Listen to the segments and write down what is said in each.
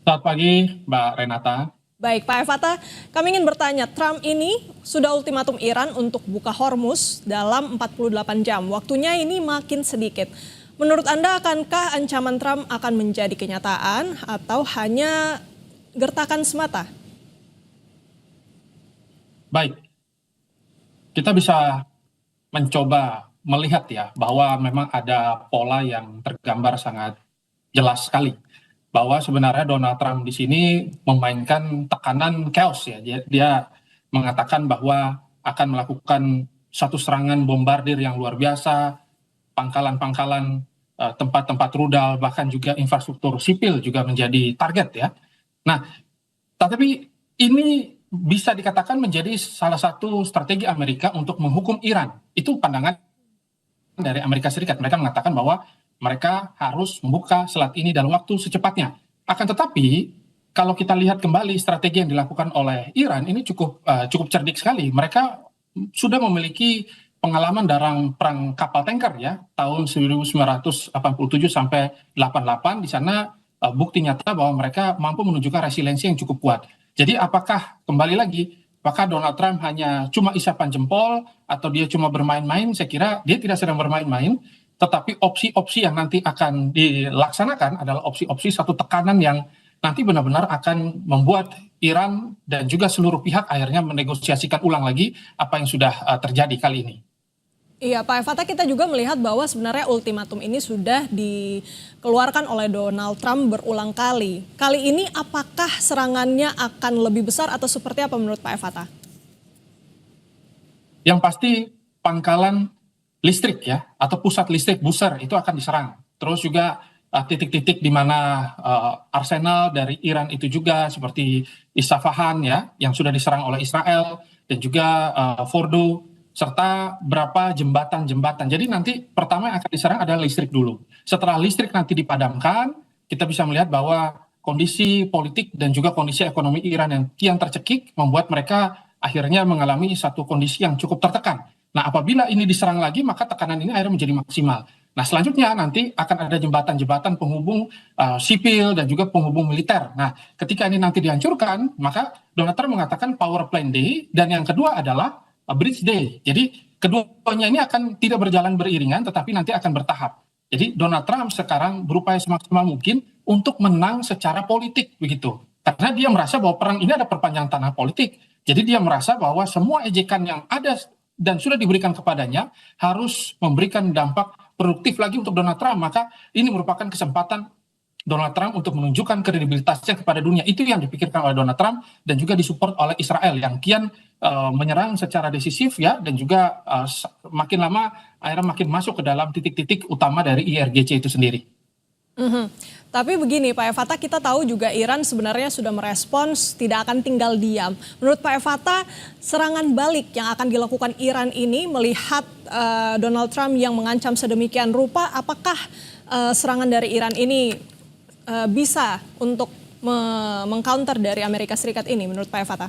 Selamat pagi, Mbak Renata. Baik, Pak Evata, kami ingin bertanya, Trump ini sudah ultimatum Iran untuk buka Hormuz dalam 48 jam. Waktunya ini makin sedikit. Menurut Anda, akankah ancaman Trump akan menjadi kenyataan atau hanya gertakan semata? Baik, kita bisa mencoba melihat ya bahwa memang ada pola yang tergambar sangat jelas sekali. Bahwa sebenarnya Donald Trump di sini memainkan tekanan chaos ya. Dia mengatakan bahwa akan melakukan satu serangan bombardir yang luar biasa, pangkalan-pangkalan, tempat-tempat rudal, bahkan juga infrastruktur sipil juga menjadi target ya. Nah, tapi ini bisa dikatakan menjadi salah satu strategi Amerika untuk menghukum Iran. Itu pandangan dari Amerika Serikat. Mereka mengatakan bahwa mereka harus membuka selat ini dalam waktu secepatnya. Akan tetapi, kalau kita lihat kembali strategi yang dilakukan oleh Iran, ini cukup cerdik sekali. Mereka sudah memiliki pengalaman dalam perang kapal tanker ya, tahun 1987 sampai 88. Di sana bukti nyata bahwa mereka mampu menunjukkan resiliensi yang cukup kuat. Jadi apakah kembali lagi, apakah Donald Trump hanya cuma isapan jempol atau dia cuma bermain-main? Saya kira dia tidak sedang bermain-main, tetapi opsi-opsi yang nanti akan dilaksanakan adalah opsi-opsi satu tekanan yang nanti benar-benar akan membuat Iran dan juga seluruh pihak akhirnya menegosiasikan ulang lagi apa yang sudah terjadi kali ini. Iya, Pak Evata, kita juga melihat bahwa sebenarnya ultimatum ini sudah dikeluarkan oleh Donald Trump berulang kali. Kali ini apakah serangannya akan lebih besar atau seperti apa menurut Pak Evata? Yang pasti pangkalan listrik ya, atau pusat listrik booster itu akan diserang. Terus juga titik-titik di mana arsenal dari Iran itu juga seperti Isfahan ya, yang sudah diserang oleh Israel, dan juga Fordo, serta berapa jembatan-jembatan. Jadi nanti pertama yang akan diserang adalah listrik dulu. Setelah listrik nanti dipadamkan, kita bisa melihat bahwa kondisi politik dan juga kondisi ekonomi Iran yang kian tercekik membuat mereka akhirnya mengalami satu kondisi yang cukup tertekan. Nah, apabila ini diserang lagi, maka tekanan ini akhirnya menjadi maksimal. Nah, selanjutnya nanti akan ada jembatan-jembatan penghubung sipil dan juga penghubung militer. Nah, ketika ini nanti dihancurkan, maka Donald Trump mengatakan power plan day, dan yang kedua adalah bridge day. Jadi keduanya ini akan tidak berjalan beriringan, tetapi nanti akan bertahap. Jadi Donald Trump sekarang berupaya semaksimal mungkin untuk menang secara politik begitu. Karena dia merasa bahwa perang ini ada perpanjangan tanah politik. Jadi dia merasa bahwa semua ejekan yang ada dan sudah diberikan kepadanya harus memberikan dampak produktif lagi untuk Donald Trump. Maka ini merupakan kesempatan Donald Trump untuk menunjukkan kredibilitasnya kepada dunia. Itu yang dipikirkan oleh Donald Trump dan juga disupport oleh Israel yang kian menyerang secara decisif ya, dan juga makin lama akhirnya makin masuk ke dalam titik-titik utama dari IRGC itu sendiri. Tapi begini Pak Evata, kita tahu juga Iran sebenarnya sudah merespons tidak akan tinggal diam. Menurut Pak Evata, serangan balik yang akan dilakukan Iran ini melihat Donald Trump yang mengancam sedemikian rupa, apakah serangan dari Iran ini bisa untuk mengcounter dari Amerika Serikat ini menurut Pak Evata?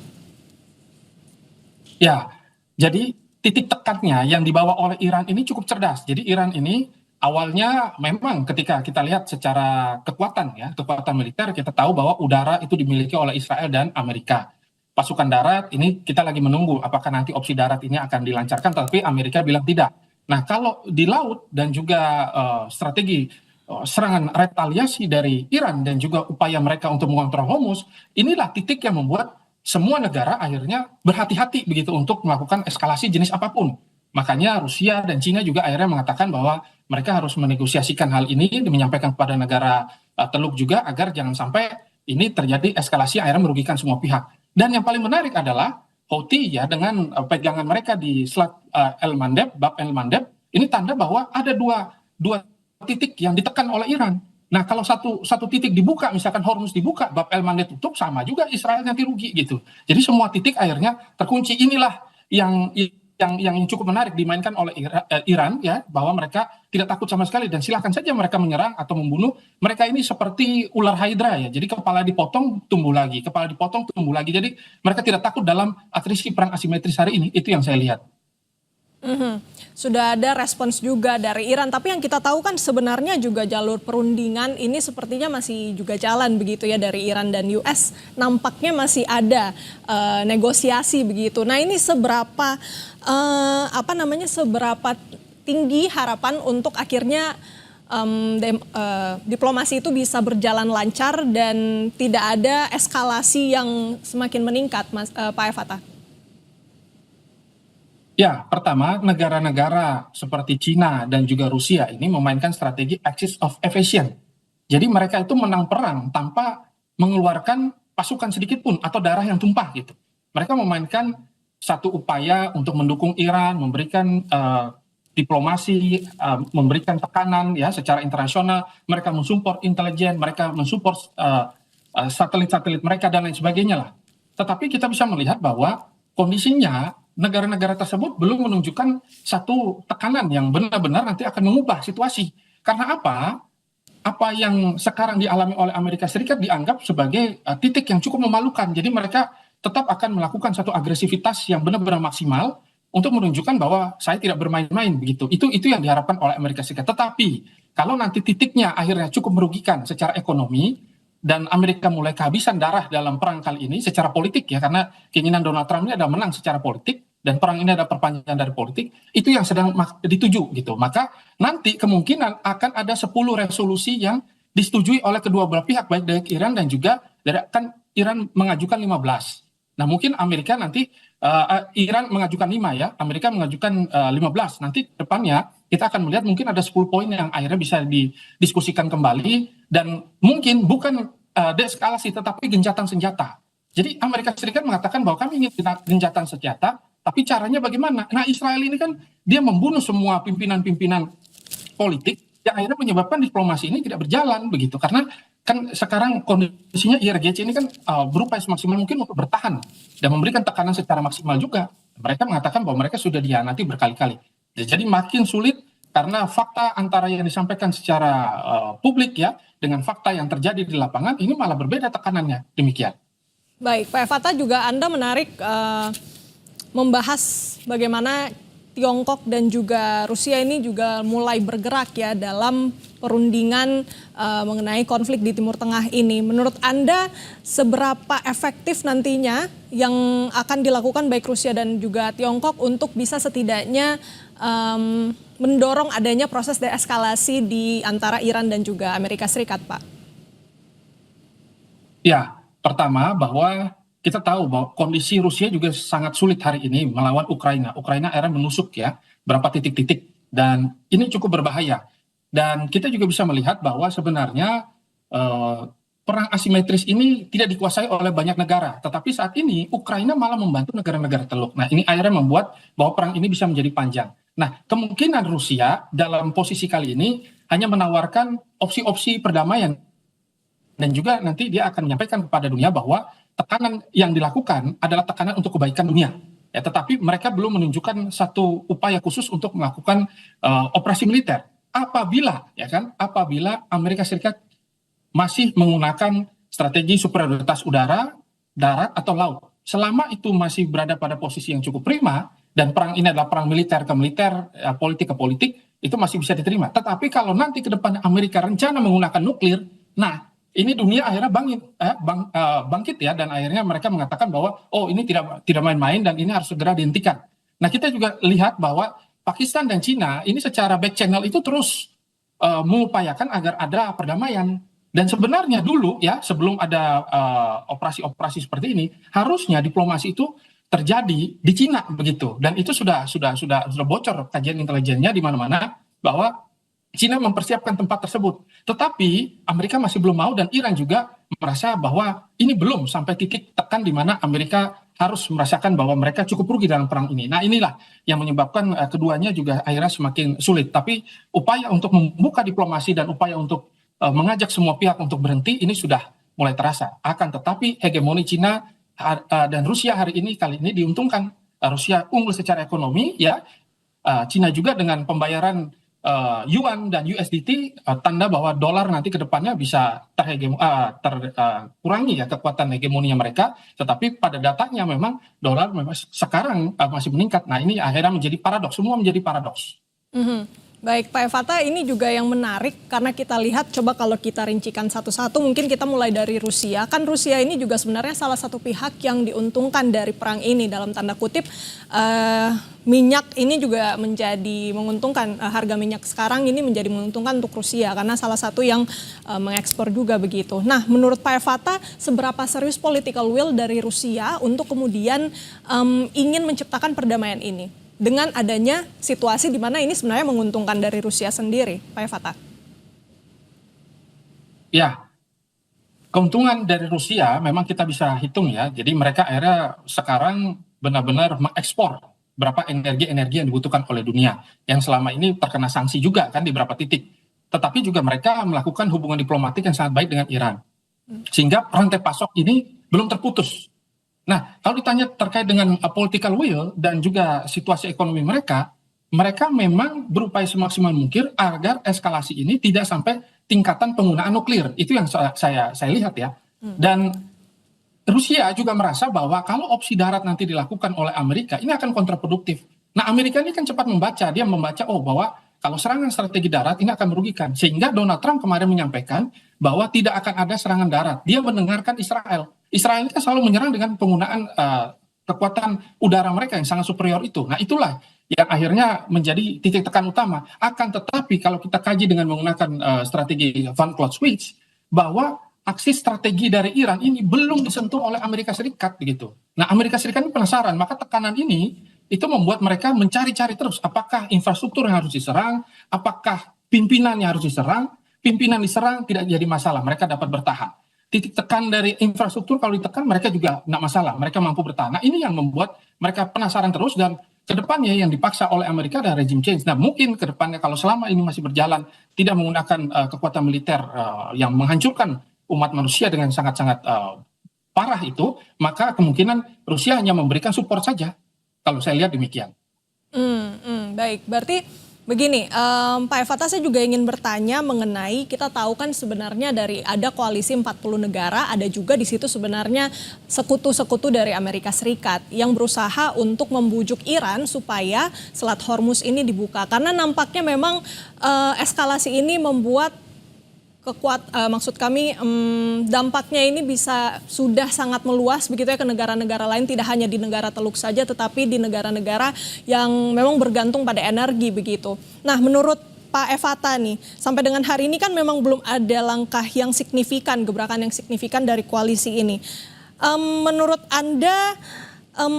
Ya, jadi titik tekannya yang dibawa oleh Iran ini cukup cerdas. Jadi Iran ini awalnya memang ketika kita lihat secara kekuatan ya, kekuatan militer, kita tahu bahwa udara itu dimiliki oleh Israel dan Amerika. Pasukan darat ini kita lagi menunggu apakah nanti opsi darat ini akan dilancarkan, tapi Amerika bilang tidak. Nah, kalau di laut dan juga strategi serangan retaliasi dari Iran dan juga upaya mereka untuk mengontrol Hormuz, inilah titik yang membuat semua negara akhirnya berhati-hati begitu untuk melakukan eskalasi jenis apapun. Makanya Rusia dan Cina juga akhirnya mengatakan bahwa mereka harus menegosiasikan hal ini, menyampaikan kepada negara Teluk juga agar jangan sampai ini terjadi eskalasi akhirnya merugikan semua pihak. Dan yang paling menarik adalah Houthi ya, dengan pegangan mereka di Selat Bab El Mandeb, ini tanda bahwa ada dua titik yang ditekan oleh Iran. Nah, kalau satu titik dibuka, misalkan Hormuz dibuka, Bab El Mandeb tutup, sama juga Israel nanti rugi gitu. Jadi semua titik akhirnya terkunci. Inilah yang cukup menarik dimainkan oleh Iran ya, bahwa mereka tidak takut sama sekali dan silahkan saja mereka menyerang atau membunuh. Mereka ini seperti ular hydra ya. Jadi kepala dipotong tumbuh lagi, kepala dipotong tumbuh lagi. Jadi mereka tidak takut dalam atrisi perang asimetris hari ini. Itu yang saya lihat. Mhm. Sudah ada respons juga dari Iran, tapi yang kita tahu kan sebenarnya juga jalur perundingan ini sepertinya masih juga jalan begitu ya dari Iran dan US. Nampaknya masih ada negosiasi begitu. Nah ini seberapa seberapa tinggi harapan untuk akhirnya diplomasi itu bisa berjalan lancar dan tidak ada eskalasi yang semakin meningkat, Pak Fatah? Ya, pertama, negara-negara seperti Cina dan juga Rusia ini memainkan strategi axis of evasion. Jadi mereka itu menang perang tanpa mengeluarkan pasukan sedikit pun atau darah yang tumpah gitu. Mereka memainkan satu upaya untuk mendukung Iran, memberikan diplomasi, memberikan tekanan ya secara internasional. Mereka mensupport intelijen, mereka mensupport satelit-satelit mereka dan lain sebagainya lah. Tetapi kita bisa melihat bahwa kondisinya negara-negara tersebut belum menunjukkan satu tekanan yang benar-benar nanti akan mengubah situasi. Karena apa? Apa yang sekarang dialami oleh Amerika Serikat dianggap sebagai titik yang cukup memalukan. Jadi mereka tetap akan melakukan satu agresivitas yang benar-benar maksimal untuk menunjukkan bahwa saya tidak bermain-main begitu. Itu yang diharapkan oleh Amerika Serikat. Tetapi kalau nanti titiknya akhirnya cukup merugikan secara ekonomi, dan Amerika mulai kehabisan darah dalam perang kali ini secara politik ya, karena keinginan Donald Trump ini adalah menang secara politik dan perang ini ada perpanjangan dari politik, itu yang sedang dituju gitu. Maka nanti kemungkinan akan ada 10 resolusi yang disetujui oleh kedua belah pihak, baik dari Iran dan juga dari kan Iran mengajukan 15. Nah mungkin Amerika nanti Iran mengajukan 5 ya, Amerika mengajukan 15. Nanti depannya kita akan melihat mungkin ada 10 poin yang akhirnya bisa didiskusikan kembali dan mungkin bukan deeskalasi tetapi gencatan senjata. Jadi Amerika Serikat mengatakan bahwa kami ingin gencatan senjata, tapi caranya bagaimana? Nah Israel ini kan dia membunuh semua pimpinan-pimpinan politik yang akhirnya menyebabkan diplomasi ini tidak berjalan begitu. Karena kan sekarang kondisinya IRGC ini kan berupaya semaksimal mungkin untuk bertahan dan memberikan tekanan secara maksimal juga. Mereka mengatakan bahwa mereka sudah dihianati berkali-kali. Jadi makin sulit karena fakta antara yang disampaikan secara publik ya dengan fakta yang terjadi di lapangan ini malah berbeda tekanannya. Demikian. Baik, Pak Fatah, juga Anda menarik membahas bagaimana Tiongkok dan juga Rusia ini juga mulai bergerak ya dalam perundingan mengenai konflik di Timur Tengah ini. Menurut Anda seberapa efektif nantinya yang akan dilakukan baik Rusia dan juga Tiongkok untuk bisa setidaknya mendorong adanya proses deeskalasi di antara Iran dan juga Amerika Serikat, Pak? Ya, pertama bahwa kita tahu bahwa kondisi Rusia juga sangat sulit hari ini melawan Ukraina. Ukraina akhirnya menusuk ya berapa titik-titik dan ini cukup berbahaya. Dan kita juga bisa melihat bahwa sebenarnya perang asimetris ini tidak dikuasai oleh banyak negara. Tetapi saat ini Ukraina malah membantu negara-negara Teluk. Nah ini akhirnya membuat bahwa perang ini bisa menjadi panjang. Nah kemungkinan Rusia dalam posisi kali ini hanya menawarkan opsi-opsi perdamaian. Dan juga nanti dia akan menyampaikan kepada dunia bahwa tekanan yang dilakukan adalah tekanan untuk kebaikan dunia. Ya, tetapi mereka belum menunjukkan satu upaya khusus untuk melakukan operasi militer. Apabila Amerika Serikat masih menggunakan strategi superioritas udara, darat atau laut. Selama itu masih berada pada posisi yang cukup prima dan perang ini adalah perang militer ke militer, politik ke politik, itu masih bisa diterima. Tetapi kalau nanti ke depan Amerika rencana menggunakan nuklir, nah ini dunia akhirnya bangkit ya dan akhirnya mereka mengatakan bahwa ini tidak main-main dan ini harus segera dihentikan. Nah kita juga lihat bahwa Pakistan dan Cina ini secara back channel itu terus mengupayakan agar ada perdamaian dan sebenarnya dulu ya sebelum ada operasi-operasi seperti ini harusnya diplomasi itu terjadi di Cina begitu dan itu sudah bocor kajian intelijennya di mana-mana bahwa Cina mempersiapkan tempat tersebut. Tetapi Amerika masih belum mau dan Iran juga merasa bahwa ini belum sampai titik tekan di mana Amerika harus merasakan bahwa mereka cukup rugi dalam perang ini. Nah inilah yang menyebabkan keduanya juga akhirnya semakin sulit. Tapi upaya untuk membuka diplomasi dan upaya untuk mengajak semua pihak untuk berhenti ini sudah mulai terasa. Akan tetapi hegemoni Cina dan Rusia kali ini diuntungkan. Rusia unggul secara ekonomi ya. Cina juga dengan pembayaran yuan dan USDT, tanda bahwa dolar nanti ke depannya bisa terkurangi ya kekuatan hegemoninya mereka, tetapi pada datanya memang dolar memang sekarang masih meningkat. Nah, ini akhirnya menjadi paradoks, semua menjadi paradoks. Mhm. Baik, Pak Evata, ini juga yang menarik karena kita lihat, coba kalau kita rincikan satu-satu, mungkin kita mulai dari Rusia. Kan Rusia ini juga sebenarnya salah satu pihak yang diuntungkan dari perang ini, dalam tanda kutip. Minyak ini juga menjadi menguntungkan, harga minyak sekarang ini menjadi menguntungkan untuk Rusia karena salah satu yang mengekspor juga begitu. Nah, menurut Pak Evata, seberapa serius political will dari Rusia untuk kemudian ingin menciptakan perdamaian ini? Dengan adanya situasi di mana ini sebenarnya menguntungkan dari Rusia sendiri, Pak Evata. Ya, keuntungan dari Rusia memang kita bisa hitung ya. Jadi mereka akhirnya sekarang benar-benar mengekspor berapa energi-energi yang dibutuhkan oleh dunia. Yang selama ini terkena sanksi juga kan di beberapa titik. Tetapi juga mereka melakukan hubungan diplomatik yang sangat baik dengan Iran. Sehingga rantai pasok ini belum terputus. Nah, kalau ditanya terkait dengan political will dan juga situasi ekonomi mereka, mereka memang berupaya semaksimal mungkin agar eskalasi ini tidak sampai tingkatan penggunaan nuklir. Itu yang saya lihat ya. Dan Rusia juga merasa bahwa kalau opsi darat nanti dilakukan oleh Amerika, ini akan kontraproduktif. Nah, Amerika ini kan cepat membaca. Dia membaca, bahwa kalau serangan strategi darat ini akan merugikan. Sehingga Donald Trump kemarin menyampaikan bahwa tidak akan ada serangan darat. Dia mendengarkan Israel. Israel ini kan selalu menyerang dengan penggunaan kekuatan udara mereka yang sangat superior itu. Nah, itulah yang akhirnya menjadi titik tekan utama. Akan tetapi kalau kita kaji dengan menggunakan strategi Van Clausewitz, bahwa aksi strategi dari Iran ini belum disentuh oleh Amerika Serikat begitu. Nah, Amerika Serikat ini penasaran, maka tekanan ini itu membuat mereka mencari-cari terus apakah infrastruktur yang harus diserang, apakah pimpinan yang harus diserang. Pimpinan diserang tidak jadi masalah, mereka dapat bertahan. Titik tekan dari infrastruktur kalau ditekan mereka juga nggak masalah, mereka mampu bertahan. Nah, ini yang membuat mereka penasaran terus, dan kedepannya yang dipaksa oleh Amerika adalah regime change. Nah, mungkin kedepannya kalau selama ini masih berjalan tidak menggunakan kekuatan militer yang menghancurkan umat manusia dengan sangat-sangat parah itu, maka kemungkinan Rusia hanya memberikan support saja. Kalau saya lihat demikian. Baik, berarti begini, Pak Evata, saya juga ingin bertanya mengenai, kita tahu kan sebenarnya dari ada koalisi 40 negara, ada juga di situ sebenarnya sekutu-sekutu dari Amerika Serikat yang berusaha untuk membujuk Iran supaya Selat Hormuz ini dibuka. Karena nampaknya memang eskalasi ini membuat maksud kami dampaknya ini bisa sudah sangat meluas begitu ya ke negara-negara lain, tidak hanya di negara Teluk saja tetapi di negara-negara yang memang bergantung pada energi begitu. Nah, menurut Pak Evata nih, sampai dengan hari ini kan memang belum ada langkah yang signifikan, gebrakan yang signifikan dari koalisi ini. Menurut Anda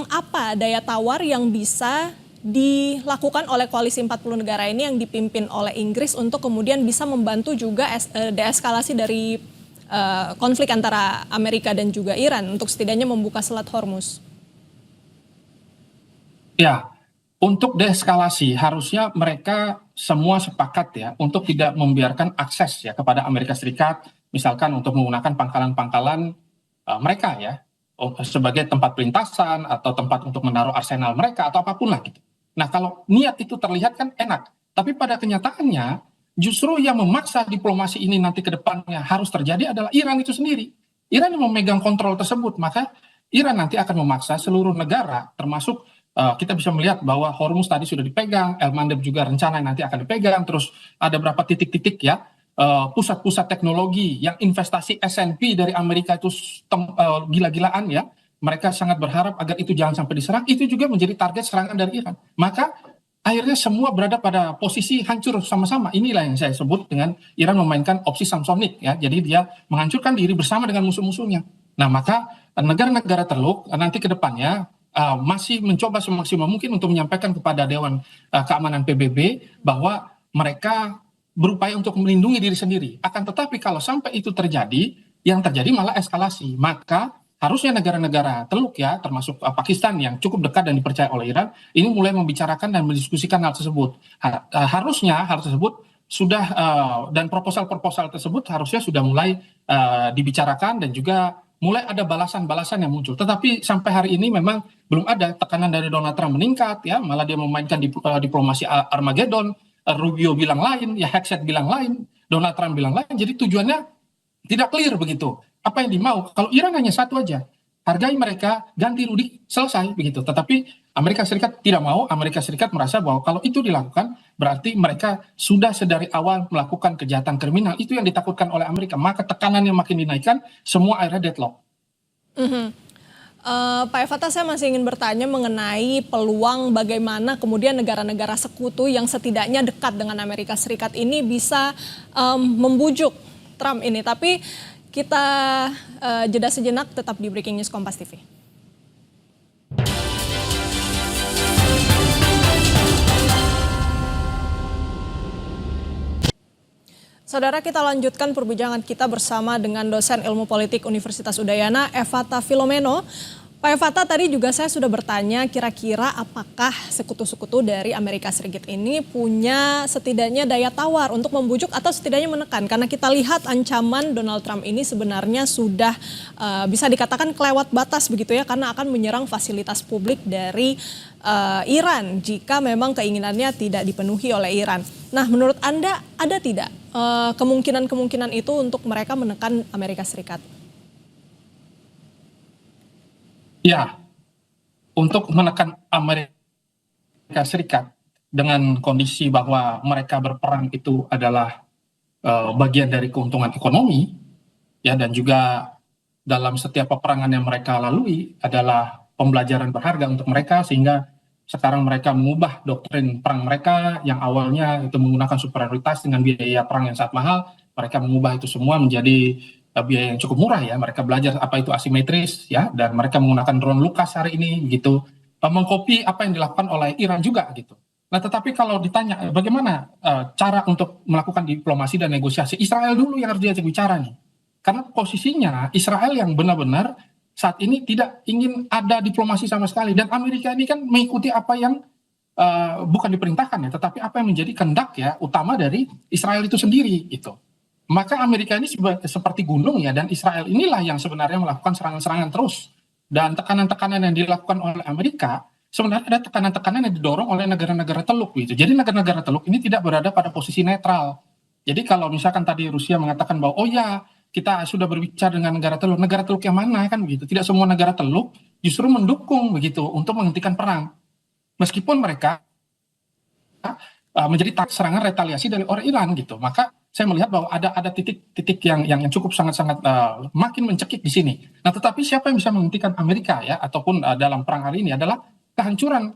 apa daya tawar yang bisa dilakukan oleh koalisi 40 negara ini yang dipimpin oleh Inggris untuk kemudian bisa membantu juga deeskalasi dari konflik antara Amerika dan juga Iran untuk setidaknya membuka Selat Hormuz? Ya, untuk deeskalasi harusnya mereka semua sepakat ya untuk tidak membiarkan akses ya kepada Amerika Serikat, misalkan untuk menggunakan pangkalan-pangkalan mereka ya sebagai tempat pelintasan atau tempat untuk menaruh arsenal mereka atau apapun lah gitu. Nah, kalau niat itu terlihat kan enak, tapi pada kenyataannya justru yang memaksa diplomasi ini nanti ke depannya harus terjadi adalah Iran itu sendiri. Iran yang memegang kontrol tersebut, maka Iran nanti akan memaksa seluruh negara, termasuk kita bisa melihat bahwa Hormuz tadi sudah dipegang, El Mandeb juga rencana nanti akan dipegang, terus ada berapa titik-titik ya, pusat-pusat teknologi yang investasi S&P dari Amerika itu gila-gilaan ya. Mereka sangat berharap agar itu jangan sampai diserang, itu juga menjadi target serangan dari Iran. Maka akhirnya semua berada pada posisi hancur sama-sama. Inilah yang saya sebut dengan Iran memainkan opsi Samsonic ya. Jadi dia menghancurkan diri bersama dengan musuh-musuhnya. Nah, maka negara-negara Teluk nanti ke depannya masih mencoba semaksimal mungkin untuk menyampaikan kepada Dewan Keamanan PBB bahwa mereka berupaya untuk melindungi diri sendiri. Akan tetapi kalau sampai itu terjadi, yang terjadi malah eskalasi. Maka harusnya negara-negara Teluk ya, termasuk Pakistan yang cukup dekat dan dipercaya oleh Iran, ini mulai membicarakan dan mendiskusikan hal tersebut. Harusnya hal tersebut sudah dan proposal-proposal tersebut harusnya sudah mulai dibicarakan dan juga mulai ada balasan-balasan yang muncul. Tetapi sampai hari ini memang belum ada. Tekanan dari Donald Trump meningkat ya, malah dia memainkan diplomasi Armageddon. Rubio bilang lain, ya Hegseth bilang lain, Donald Trump bilang lain. Jadi tujuannya tidak clear begitu. Apa yang dimau? Kalau Iran hanya satu aja, hargai mereka, ganti rugi, selesai begitu. Tetapi Amerika Serikat tidak mau. Amerika Serikat merasa bahwa kalau itu dilakukan, berarti mereka sudah sedari awal melakukan kejahatan kriminal. Itu yang ditakutkan oleh Amerika. Maka tekanannya makin dinaikkan, semua akhirnya deadlock. Pak Fatah, saya masih ingin bertanya mengenai peluang bagaimana kemudian negara-negara sekutu yang setidaknya dekat dengan Amerika Serikat ini bisa membujuk Trump ini. Tapi kita jeda sejenak, tetap di Breaking News Kompas TV. Saudara, kita lanjutkan perbincangan kita bersama dengan dosen ilmu politik Universitas Udayana, Evata Filomeno. Pak Evata, tadi juga saya sudah bertanya kira-kira apakah sekutu-sekutu dari Amerika Serikat ini punya setidaknya daya tawar untuk membujuk atau setidaknya menekan. Karena kita lihat ancaman Donald Trump ini sebenarnya sudah bisa dikatakan kelewat batas begitu ya, karena akan menyerang fasilitas publik dari Iran jika memang keinginannya tidak dipenuhi oleh Iran. Nah, menurut Anda ada tidak kemungkinan-kemungkinan itu untuk mereka menekan Amerika Serikat? Ya, untuk menekan Amerika Serikat dengan kondisi bahwa mereka berperang itu adalah bagian dari keuntungan ekonomi, ya, dan juga dalam setiap peperangan yang mereka lalui adalah pembelajaran berharga untuk mereka, sehingga sekarang mereka mengubah doktrin perang mereka yang awalnya itu menggunakan superioritas dengan biaya perang yang sangat mahal. Mereka mengubah itu semua menjadi biaya yang cukup murah ya. Mereka belajar apa itu asimetris ya, dan mereka menggunakan drone Lucas hari ini gitu, mengcopy apa yang dilakukan oleh Iran juga gitu. Nah, tetapi kalau ditanya bagaimana cara untuk melakukan diplomasi dan negosiasi, Israel dulu yang harus diajak bicara nih. Karena posisinya Israel yang benar-benar saat ini tidak ingin ada diplomasi sama sekali, dan Amerika ini kan mengikuti apa yang bukan diperintahkan ya, tetapi apa yang menjadi kehendak ya utama dari Israel itu sendiri gitu. Maka Amerika ini seperti gunung ya, dan Israel inilah yang sebenarnya melakukan serangan-serangan terus. Dan tekanan-tekanan yang dilakukan oleh Amerika, sebenarnya ada tekanan-tekanan yang didorong oleh negara-negara teluk gitu. Jadi negara-negara teluk ini tidak berada pada posisi netral. Jadi kalau misalkan tadi Rusia mengatakan bahwa oh ya kita sudah berbicara dengan negara teluk yang mana kan begitu. Tidak semua negara teluk justru mendukung begitu untuk menghentikan perang. Meskipun mereka menjadi serangan retaliasi dari orang Iran gitu. Maka saya melihat bahwa ada titik-titik yang cukup sangat-sangat makin mencekik di sini. Nah, tetapi siapa yang bisa menghentikan Amerika ya ataupun dalam perang hari ini adalah kehancuran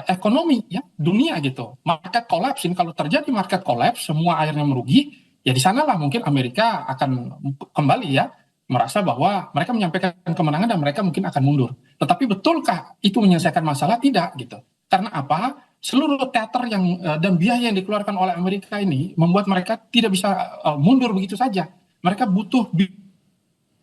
ekonomi ya dunia gitu. Market collapse, ini kalau terjadi market collapse, semua akhirnya merugi, ya di sanalah mungkin Amerika akan kembali ya merasa bahwa mereka menyampaikan kemenangan dan mereka mungkin akan mundur. Tetapi betulkah itu menyelesaikan masalah? Tidak gitu. Karena apa? Seluruh teater yang dan biaya yang dikeluarkan oleh Amerika ini membuat mereka tidak bisa mundur begitu saja. Mereka butuh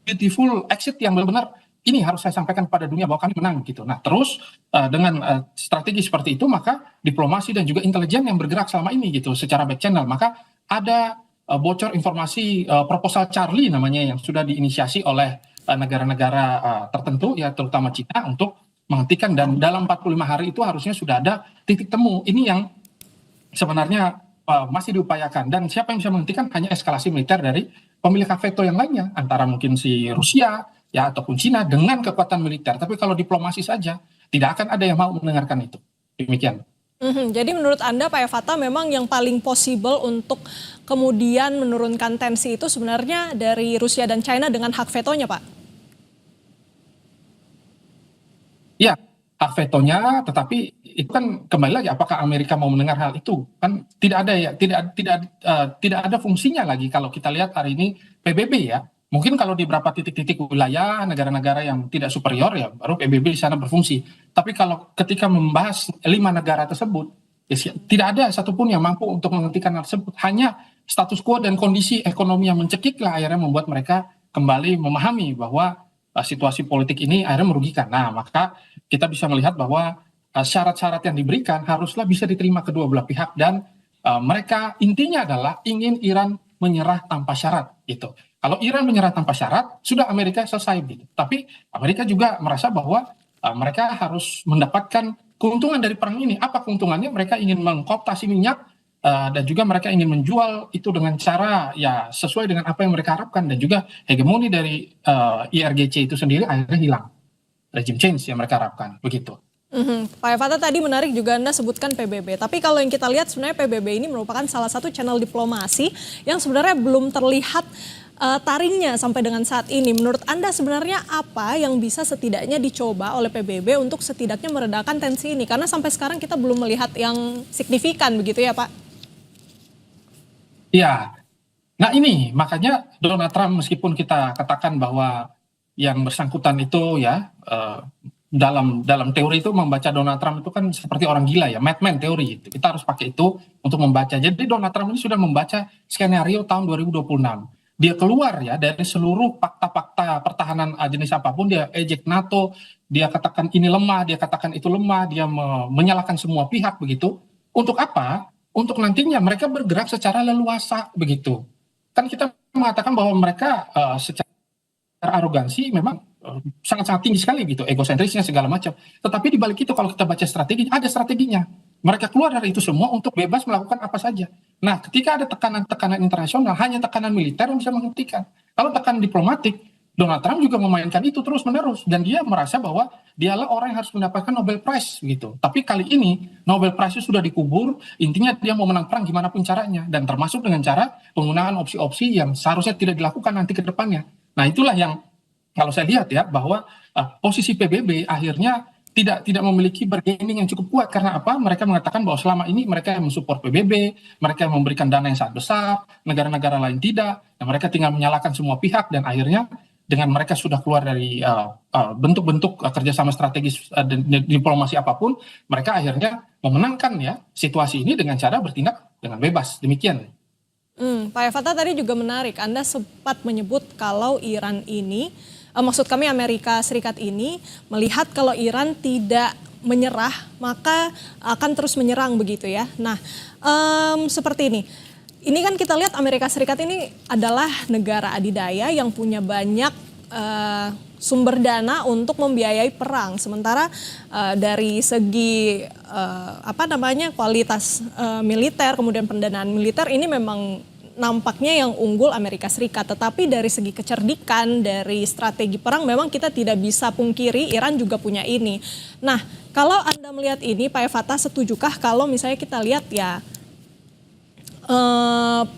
beautiful exit yang benar-benar ini harus saya sampaikan kepada dunia bahwa kami menang gitu. Nah, terus dengan strategi seperti itu, maka diplomasi dan juga intelijen yang bergerak selama ini gitu secara back channel. Maka ada bocor informasi proposal Charlie namanya yang sudah diinisiasi oleh negara-negara tertentu ya, terutama Cina, untuk menghentikan, dan dalam 45 hari itu harusnya sudah ada titik temu. Ini yang sebenarnya masih diupayakan, dan siapa yang bisa menghentikan? Hanya eskalasi militer dari pemilik hak veto yang lainnya, antara mungkin si Rusia ya ataupun Cina dengan kekuatan militer. Tapi kalau diplomasi saja tidak akan ada yang mau mendengarkan itu. Demikian. Jadi menurut Anda Pak Evata memang yang paling possible untuk kemudian menurunkan tensi itu sebenarnya dari Rusia dan China dengan hak vetonya, Pak? Ya, hak vetonya, tetapi itu kan kembali lagi apakah Amerika mau mendengar hal itu? Kan tidak ada ya, tidak ada fungsinya lagi kalau kita lihat hari ini PBB ya. Mungkin kalau di beberapa titik-titik wilayah negara-negara yang tidak superior ya baru PBB di sana berfungsi. Tapi kalau ketika membahas 5 negara tersebut, ya, tidak ada satupun yang mampu untuk menghentikan hal tersebut. Hanya status quo dan kondisi ekonomi yang mencekiklah akhirnya membuat mereka kembali memahami bahwa situasi politik ini akhirnya merugikan. Nah, maka kita bisa melihat bahwa syarat-syarat yang diberikan haruslah bisa diterima kedua belah pihak, dan mereka intinya adalah ingin Iran menyerah tanpa syarat gitu. Kalau Iran menyerah tanpa syarat, sudah Amerika selesai gitu. Tapi Amerika juga merasa bahwa mereka harus mendapatkan keuntungan dari perang ini. Apa keuntungannya? Mereka ingin mengkooptasi minyak dan juga mereka ingin menjual itu dengan cara ya sesuai dengan apa yang mereka harapkan, dan juga hegemoni dari IRGC itu sendiri akhirnya hilang, regime change yang mereka harapkan begitu. Pak Fata, tadi menarik juga Anda sebutkan PBB. Tapi kalau yang kita lihat sebenarnya PBB ini merupakan salah satu channel diplomasi yang sebenarnya belum terlihat taringnya sampai dengan saat ini. Menurut Anda sebenarnya apa yang bisa setidaknya dicoba oleh PBB untuk setidaknya meredakan tensi ini? Karena sampai sekarang kita belum melihat yang signifikan begitu ya Pak? Ya, nah ini makanya Donald Trump, meskipun kita katakan bahwa yang bersangkutan itu ya dalam teori itu membaca Donald Trump itu kan seperti orang gila ya, madman teori itu. Kita harus pakai itu untuk membaca. Jadi Donald Trump ini sudah membaca skenario tahun 2026. Dia keluar ya dari seluruh fakta-fakta pertahanan jenis apapun, dia ejek NATO, dia katakan ini lemah, dia katakan itu lemah, dia menyalahkan semua pihak begitu. Untuk apa? Untuk nantinya mereka bergerak secara leluasa begitu. Kan kita mengatakan bahwa mereka secara arogansi memang sangat-sangat tinggi sekali gitu, egosentrisnya segala macam. Tetapi di balik itu kalau kita baca strateginya, ada strateginya. Mereka keluar dari itu semua untuk bebas melakukan apa saja. Nah, ketika ada tekanan-tekanan internasional, hanya tekanan militer yang bisa menghentikan. Kalau tekanan diplomatik, Donald Trump juga memainkan itu terus-menerus, dan dia merasa bahwa dialah orang yang harus mendapatkan Nobel Prize gitu. Tapi kali ini Nobel Prize sudah dikubur, intinya dia mau menang perang gimana pun caranya, dan termasuk dengan cara penggunaan opsi-opsi yang seharusnya tidak dilakukan nanti ke depannya. Nah, itulah yang kalau saya lihat ya, bahwa posisi PBB akhirnya tidak memiliki bargaining yang cukup kuat. Karena apa? Mereka mengatakan bahwa selama ini mereka yang mensupport PBB, mereka yang memberikan dana yang sangat besar, negara-negara lain tidak, dan mereka tinggal menyalahkan semua pihak, dan akhirnya dengan mereka sudah keluar dari bentuk-bentuk kerjasama strategis dan diplomasi apapun, mereka akhirnya memenangkan ya situasi ini dengan cara bertindak dengan bebas. Demikian. Pak Fata tadi juga menarik, Anda sempat menyebut kalau Iran ini, maksud kami Amerika Serikat ini melihat kalau Iran tidak menyerah maka akan terus menyerang begitu ya. Nah seperti ini kan kita lihat Amerika Serikat ini adalah negara adidaya yang punya banyak sumber dana untuk membiayai perang. Sementara dari segi kualitas militer, kemudian pendanaan militer ini memang nampaknya yang unggul Amerika Serikat. Tetapi dari segi kecerdikan, dari strategi perang memang kita tidak bisa pungkiri Iran juga punya ini. Nah, kalau Anda melihat ini Pak Fata, setujukah kalau misalnya kita lihat ya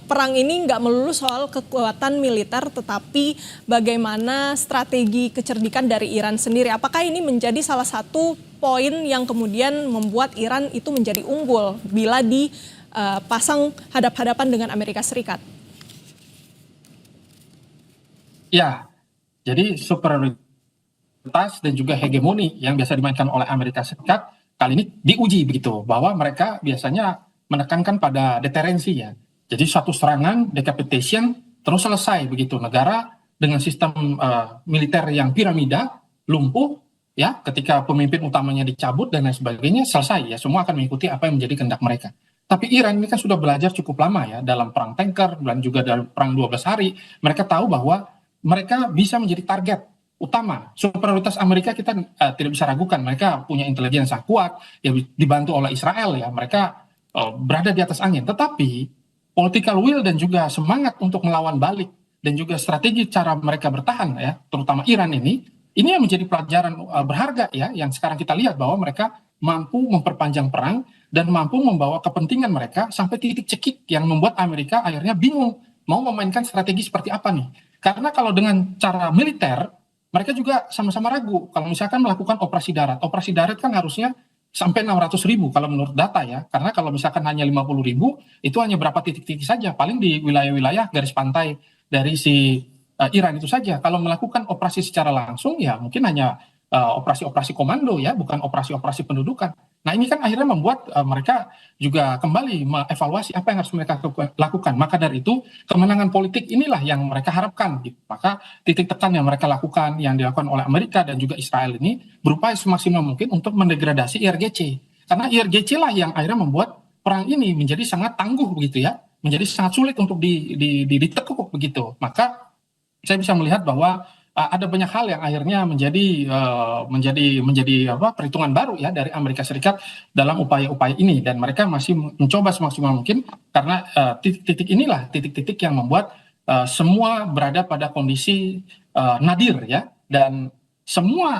perang ini nggak melulu soal kekuatan militer, tetapi bagaimana strategi kecerdikan dari Iran sendiri. Apakah ini menjadi salah satu poin yang kemudian membuat Iran itu menjadi unggul bila dipasang hadap-hadapan dengan Amerika Serikat? Ya, jadi superioritas dan juga hegemoni yang biasa dimainkan oleh Amerika Serikat kali ini diuji begitu, bahwa mereka biasanya menekankan pada deterensi ya. Jadi suatu serangan, decapitation, terus selesai begitu. Negara dengan sistem militer yang piramida, lumpuh, ya, ketika pemimpin utamanya dicabut dan lain sebagainya, selesai ya. Semua akan mengikuti apa yang menjadi kehendak mereka. Tapi Iran ini kan sudah belajar cukup lama ya, dalam perang tanker dan juga dalam perang 12 hari. Mereka tahu bahwa mereka bisa menjadi target utama. Superioritas Amerika kita tidak bisa ragukan. Mereka punya intelijen yang sangat kuat, ya, dibantu oleh Israel ya. Mereka berada di atas angin, tetapi political will dan juga semangat untuk melawan balik dan juga strategi cara mereka bertahan ya, terutama Iran ini yang menjadi pelajaran berharga ya, yang sekarang kita lihat bahwa mereka mampu memperpanjang perang dan mampu membawa kepentingan mereka sampai titik cekik yang membuat Amerika akhirnya bingung mau memainkan strategi seperti apa nih. Karena kalau dengan cara militer mereka juga sama-sama ragu kalau misalkan melakukan operasi darat kan harusnya sampai 600.000 kalau menurut data ya. Karena kalau misalkan hanya 50.000, itu hanya berapa titik-titik saja. Paling di wilayah-wilayah garis pantai dari si Iran itu saja. Kalau melakukan operasi secara langsung ya mungkin hanya operasi-operasi komando ya, bukan operasi-operasi pendudukan. Nah ini kan akhirnya membuat mereka juga kembali mengevaluasi apa yang harus mereka lakukan. Maka dari itu kemenangan politik inilah yang mereka harapkan gitu. Maka titik tekan yang mereka lakukan, yang dilakukan oleh Amerika dan juga Israel ini berupaya semaksimal mungkin untuk mendegradasi IRGC. Karena IRGC lah yang akhirnya membuat perang ini menjadi sangat tangguh begitu ya, menjadi sangat sulit untuk ditekuk begitu. Maka saya bisa melihat bahwa ada banyak hal yang akhirnya menjadi apa perhitungan baru ya dari Amerika Serikat dalam upaya-upaya ini, dan mereka masih mencoba semaksimal mungkin karena titik-titik inilah titik-titik yang membuat semua berada pada kondisi nadir ya, dan semua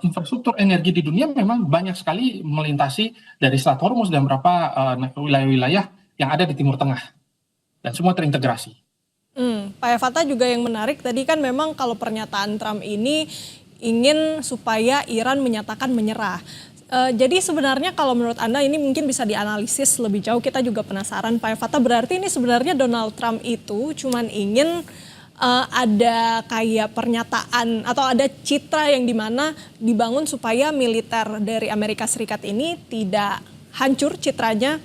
infrastruktur energi di dunia memang banyak sekali melintasi dari Selat Hormuz dan beberapa wilayah-wilayah yang ada di Timur Tengah, dan semua terintegrasi. Pak Evata juga yang menarik tadi kan memang kalau pernyataan Trump ini ingin supaya Iran menyatakan menyerah. Jadi sebenarnya kalau menurut Anda ini mungkin bisa dianalisis lebih jauh, kita juga penasaran Pak Evata, berarti ini sebenarnya Donald Trump itu cuman ingin ada kayak pernyataan atau ada citra yang dimana dibangun supaya militer dari Amerika Serikat ini tidak hancur citranya,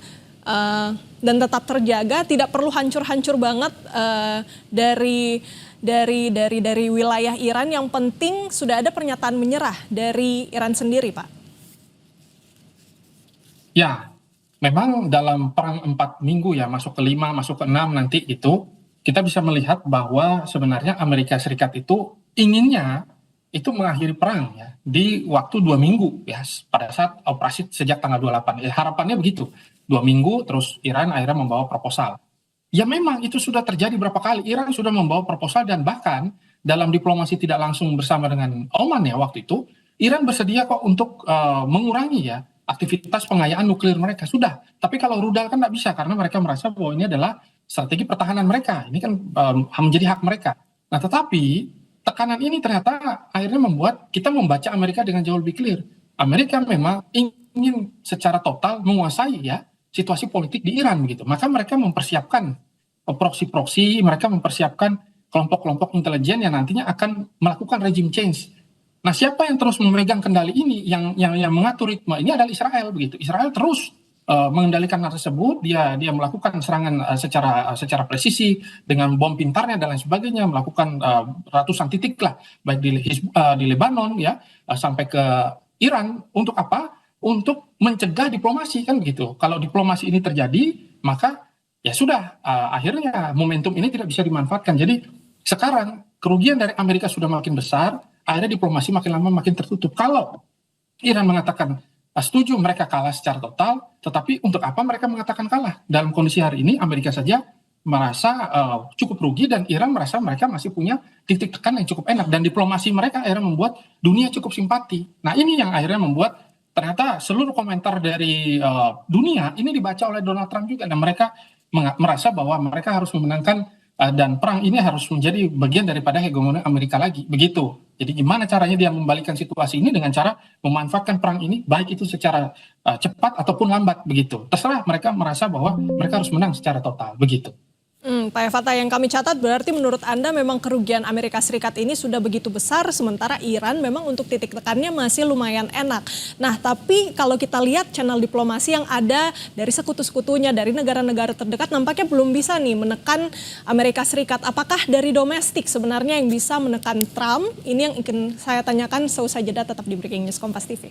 dan tetap terjaga, tidak perlu hancur-hancur banget dari wilayah Iran. Yang penting sudah ada pernyataan menyerah dari Iran sendiri, Pak. Ya, memang dalam perang 4 minggu ya, masuk ke 5, masuk ke 6 nanti itu, kita bisa melihat bahwa sebenarnya Amerika Serikat itu inginnya itu mengakhiri perang ya di waktu 2 minggu ya, pada saat operasi sejak tanggal 28. Harapannya begitu, 2 minggu, terus Iran akhirnya membawa proposal. Ya memang itu sudah terjadi berapa kali, Iran sudah membawa proposal, dan bahkan dalam diplomasi tidak langsung bersama dengan Oman ya waktu itu, Iran bersedia kok untuk mengurangi ya aktivitas pengayaan nuklir mereka, sudah. Tapi kalau rudal kan nggak bisa, karena mereka merasa bahwa ini adalah strategi pertahanan mereka, ini kan menjadi hak mereka. Nah tetapi tekanan ini ternyata akhirnya membuat kita membaca Amerika dengan jauh lebih clear. Amerika memang ingin secara total menguasai ya situasi politik di Iran begitu. Maka mereka mempersiapkan proksi-proksi, mereka mempersiapkan kelompok-kelompok intelijen yang nantinya akan melakukan regime change. Nah, siapa yang terus memegang kendali ini, yang mengatur ritme ini adalah Israel begitu. Israel terus mengendalikan hal tersebut, dia melakukan serangan secara presisi dengan bom pintarnya dan lain sebagainya, melakukan ratusan titik lah, baik di Lebanon ya sampai ke Iran. Untuk apa? Untuk mencegah diplomasi kan begitu. Kalau diplomasi ini terjadi, maka ya sudah, akhirnya momentum ini tidak bisa dimanfaatkan. Jadi sekarang kerugian dari Amerika sudah makin besar, akhirnya diplomasi makin lama makin tertutup. Kalau Iran mengatakan setuju mereka kalah secara total, tetapi untuk apa mereka mengatakan kalah? Dalam kondisi hari ini Amerika saja merasa cukup rugi, dan Iran merasa mereka masih punya titik tekan yang cukup enak, dan diplomasi mereka akhirnya membuat dunia cukup simpati. Nah ini yang akhirnya membuat ternyata seluruh komentar dari dunia ini dibaca oleh Donald Trump juga, dan mereka merasa bahwa mereka harus memenangkan dan perang ini harus menjadi bagian daripada hegemoni Amerika lagi, begitu. Jadi gimana caranya dia membalikkan situasi ini dengan cara memanfaatkan perang ini, baik itu secara cepat ataupun lambat, begitu. Terserah, mereka merasa bahwa mereka harus menang secara total, begitu. Pak Evata, yang kami catat berarti menurut Anda memang kerugian Amerika Serikat ini sudah begitu besar, sementara Iran memang untuk titik tekannya masih lumayan enak. Nah, tapi kalau kita lihat channel diplomasi yang ada dari sekutu-sekutunya, dari negara-negara terdekat, nampaknya belum bisa nih menekan Amerika Serikat. Apakah dari domestik sebenarnya yang bisa menekan Trump? Ini yang ingin saya tanyakan seusai jeda, tetap di Breaking News Kompas TV.